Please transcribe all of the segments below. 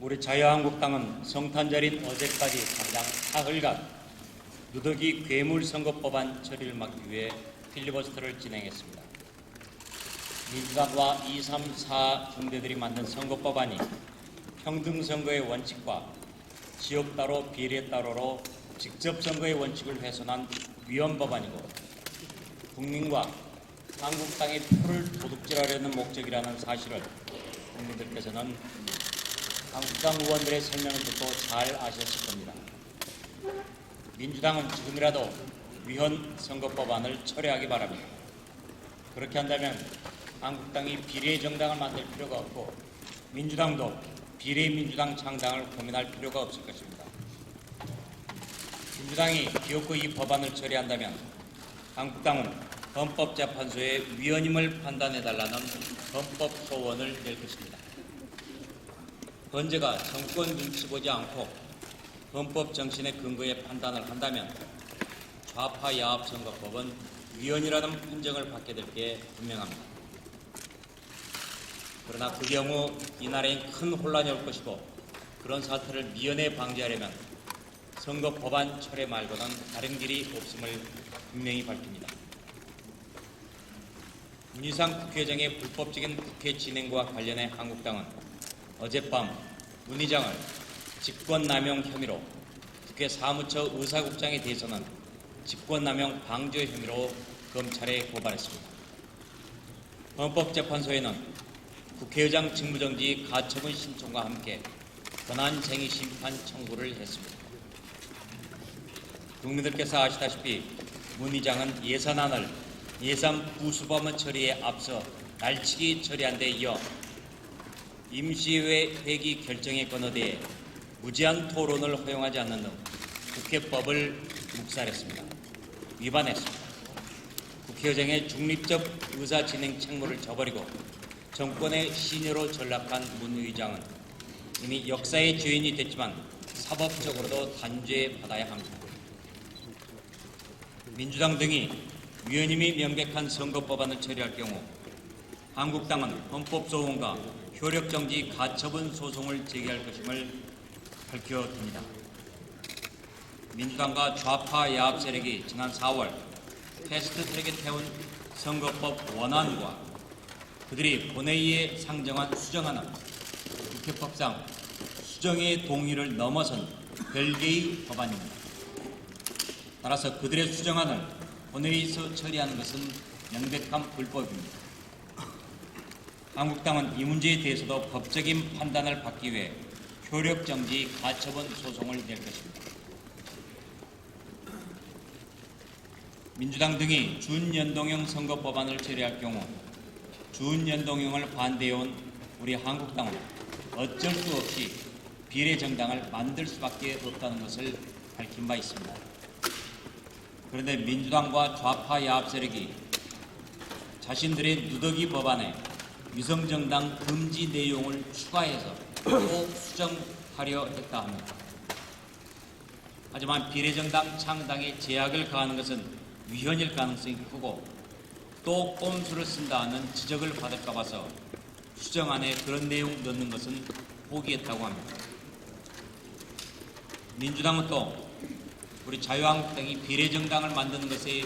우리 자유한국당은 성탄절인 어제까지 당장 사흘간 누더기 괴물선거법안 처리를 막기 위해 필리버스터를 진행했습니다. 민주당과 2, 3, 4 중대들이 만든 선거법안이 평등선거의 원칙과 지역 따로 비례 따로로 직접 선거의 원칙을 훼손한 위헌 법안이고 국민과 한국당의 표를 도둑질하려는 목적이라는 사실을 국민들께서는 한국당 의원들의 설명을 듣고 잘 아셨을 겁니다. 민주당은 지금이라도 위헌 선거법안을 철회하기 바랍니다. 그렇게 한다면 한국당이 비례정당을 만들 필요가 없고 민주당도 비례민주당 창당을 고민할 필요가 없을 것입니다. 민주당이 기어코 이 법안을 처리한다면 한국당은 헌법재판소의 위헌임을 판단해달라는 헌법 소원을 낼 것입니다. 헌재가 정권 눈치 보지 않고 헌법 정신의 근거에 판단을 한다면 좌파 야합 선거법은 위헌이라는 판정을 받게 될 게 분명합니다. 그러나 그 경우 이 나라에 큰 혼란이 올 것이고 그런 사태를 미연에 방지하려면 선거 법안 철회 말고는 다른 길이 없음을 분명히 밝힙니다. 문희상 국회의장의 불법적인 국회 진행과 관련해 한국당은 어젯밤 문 의장을 직권남용 혐의로, 국회 사무처 의사국장에 대해서는 직권남용 방조 혐의로 검찰에 고발했습니다. 헌법재판소에는 국회의장 직무정지 가처분 신청과 함께 권한쟁의 심판 청구를 했습니다. 국민들께서 아시다시피 문 의장은 예산안을 예산 부수법안 처리에 앞서 날치기 처리한 데 이어 임시회 회기 결정에 건너대해 무제한 토론을 허용하지 않는 등 국회법을 묵살했습니다. 위반했습니다. 국회의장의 중립적 의사진행 책무를 저버리고 정권의 시녀로 전락한 문 의장은 이미 역사의 죄인이 됐지만 사법적으로도 단죄받아야 합니다. 민주당 등이 위헌임이 명백한 선거법안을 처리할 경우 한국당은 헌법소원과 효력정지 가처분 소송을 제기할 것임을 밝혀둡니다. 민주당과 좌파 야합 세력이 지난 4월 패스트트랙에 태운 선거법 원안과 그들이 본회의에 상정한 수정안은 국회법상 수정의 동의를 넘어선 별개의 법안입니다. 따라서 그들의 수정안을 본회의에서 처리하는 것은 명백한 불법입니다. 한국당은 이 문제에 대해서도 법적인 판단을 받기 위해 효력정지 가처분 소송을 낼 것입니다. 민주당 등이 준연동형 선거법안을 처리할 경우 준연동형을 반대해온 우리 한국당은 어쩔 수 없이 비례정당을 만들 수밖에 없다는 것을 밝힌 바 있습니다. 그런데 민주당과 좌파 야합 세력이 자신들의 누더기 법안에 위성정당 금지 내용을 추가해서 또 수정하려 했다 합니다. 하지만 비례정당 창당에 제약을 가하는 것은 위헌일 가능성이 크고 또 꼼수를 쓴다는 지적을 받을까 봐서 수정안에 그런 내용 넣는 것은 포기했다고 합니다. 민주당은 또 우리 자유한국당이 비례정당을 만드는 것에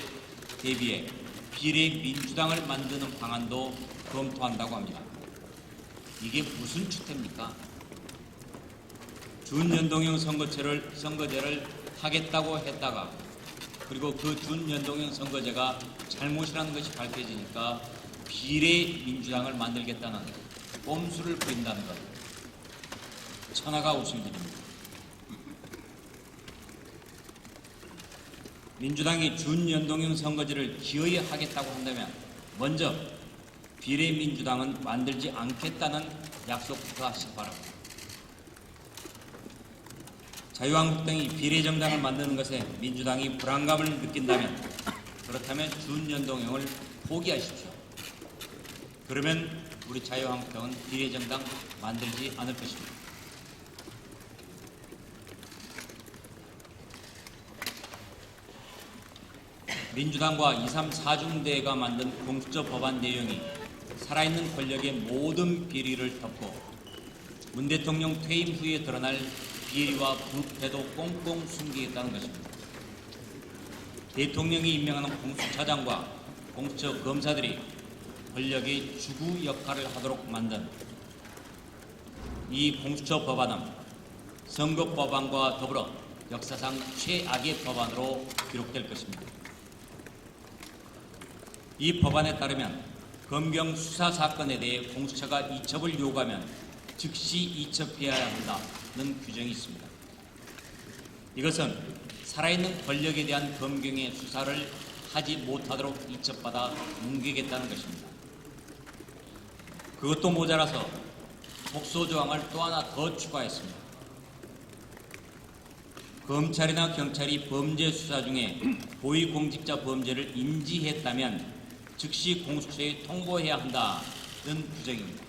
대비해 비례민주당을 만드는 방안도 검토한다고 합니다. 이게 무슨 추태입니까? 준연동형 선거제를 하겠다고 했다가 그리고 그 준연동형 선거제가 잘못이라는 것이 밝혀지니까 비례민주당을 만들겠다는 꼼수를 부린다는 것, 천하가 웃을 일입니다. 민주당이 준연동형 선거제를 기어이 하겠다고 한다면 먼저 비례민주당은 만들지 않겠다는 약속부터 하시기 바랍니다. 자유한국당이 비례정당을 만드는 것에 민주당이 불안감을 느낀다면 그렇다면 준연동형을 포기하십시오. 그러면 우리 자유한국당은 비례정당 만들지 않을 것입니다. 민주당과 2, 3, 4중대가 만든 공수처 법안 내용이 살아있는 권력의 모든 비리를 덮고 문 대통령 퇴임 후에 드러날 비리와 부패도 꽁꽁 숨기겠다는 것입니다. 대통령이 임명하는 공수처장과 공수처 검사들이 권력의 주구 역할을 하도록 만든 이 공수처 법안은 선거법안과 더불어 역사상 최악의 법안으로 기록될 것입니다. 이 법안에 따르면 검경 수사 사건에 대해 공수처가 이첩을 요구하면 즉시 이첩해야 한다는 규정이 있습니다. 이것은 살아있는 권력에 대한 검경의 수사를 하지 못하도록 이첩받아 뭉개겠다는 것입니다. 그것도 모자라서 독소 조항을 또 하나 더 추가했습니다. 검찰이나 경찰이 범죄 수사 중에 고위공직자 범죄를 인지했다면 즉시 공수처에 통보해야 한다는 규정입니다.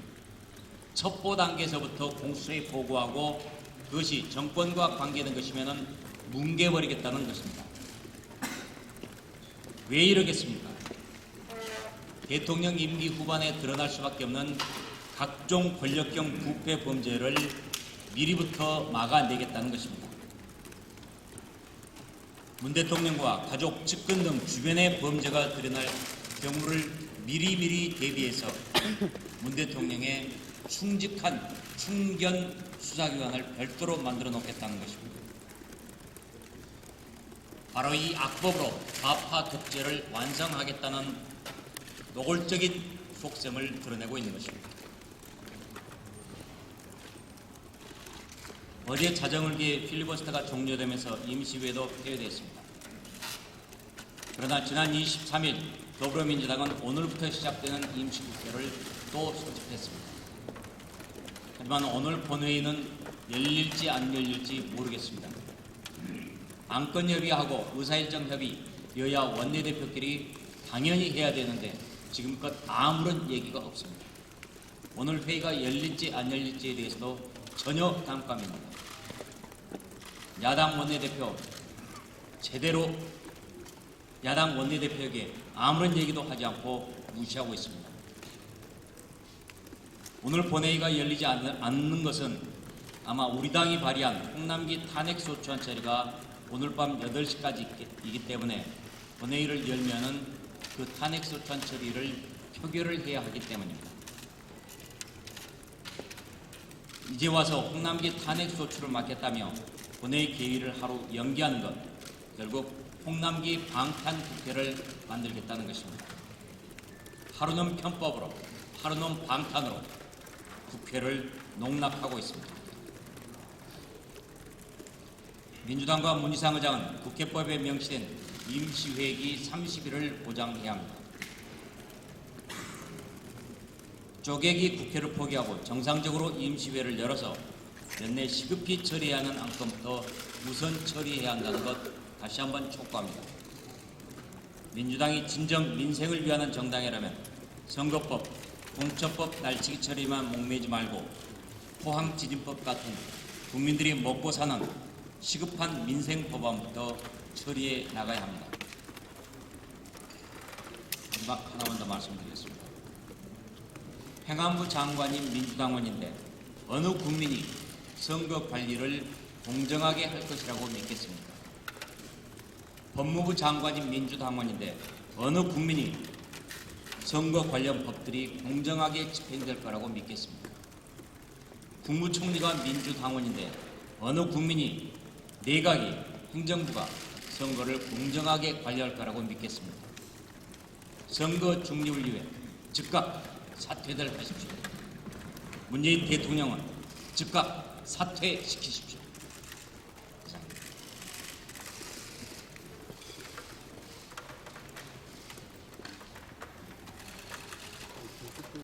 첩보 단계에서부터 공수처에 보고하고 그것이 정권과 관계된 것이면 뭉개버리겠다는 것입니다. 왜 이러겠습니까? 대통령 임기 후반에 드러날 수밖에 없는 각종 권력형 부패 범죄를 미리부터 막아내겠다는 것입니다. 문 대통령과 가족, 측근 등 주변의 범죄가 드러날 경우를 미리미리 대비해서 문 대통령의 충직한 충견 수사기관을 별도로 만들어 놓겠다는 것입니다. 바로 이 악법으로 좌파 독재를 완성하겠다는 노골적인 속셈을 드러내고 있는 것입니다. 어제 자정을기에 필리버스터가 종료되면서 임시회도 폐회됐습니다. 그러나 지난 23일 더불어민주당은 오늘부터 시작되는 임시국회를 또 소집했습니다. 하지만 오늘 본회의는 열릴지 안 열릴지 모르겠습니다. 안건 협의하고 의사일정 협의, 여야 원내대표끼리 당연히 해야 되는데 지금껏 아무런 얘기가 없습니다. 오늘 회의가 열릴지 안 열릴지에 대해서도 전혀 깜깜입니다. 야당 원내대표 제대로 야당 원내대표에게 아무런 얘기도 하지 않고 무시하고 있습니다. 오늘 본회의가 열리지 않는 것은 아마 우리 당이 발의한 홍남기 탄핵소추안 처리가 오늘 밤 8시까지이기 때문에 본회의를 열면은 그 탄핵소추안 처리를 표결을 해야 하기 때문입니다. 이제 와서 홍남기 탄핵소추를 맡겠다며 본회의 개의를 하루 연기하는 것, 결국 홍남기 방탄 국회를 만들겠다는 것입니다. 하루는 편법으로, 하루는 방탄으로 국회를 농락하고 있습니다. 민주당과 문희상 의장은 국회법에 명시된 임시회기 30일을 보장해야 합니다. 쪼개기 국회를 포기하고 정상적으로 임시회를 열어서 연내 시급히 처리해야 하는 안건부터 우선 처리해야 한다는 것 다시 한번 촉구합니다. 민주당이 진정 민생을 위하는 정당이라면 선거법, 공처법 날치기 처리만 목매지 말고 포항지진법 같은 국민들이 먹고 사는 시급한 민생 법안부터 처리해 나가야 합니다. 마지막 하나만 더 말씀드리겠습니다. 행안부 장관인 민주당원인데 어느 국민이 선거 관리를 공정하게 할 것이라고 믿겠습니까? 법무부 장관인 민주당원인데 어느 국민이 선거 관련 법들이 공정하게 집행될 거라고 믿겠습니까? 국무총리가 민주당원인데 어느 국민이 내각이, 행정부가 선거를 공정하게 관리할 거라고 믿겠습니까? 선거 중립을 위해 즉각 사퇴들 하십시오. 문재인 대통령은 즉각 사퇴시키십시오.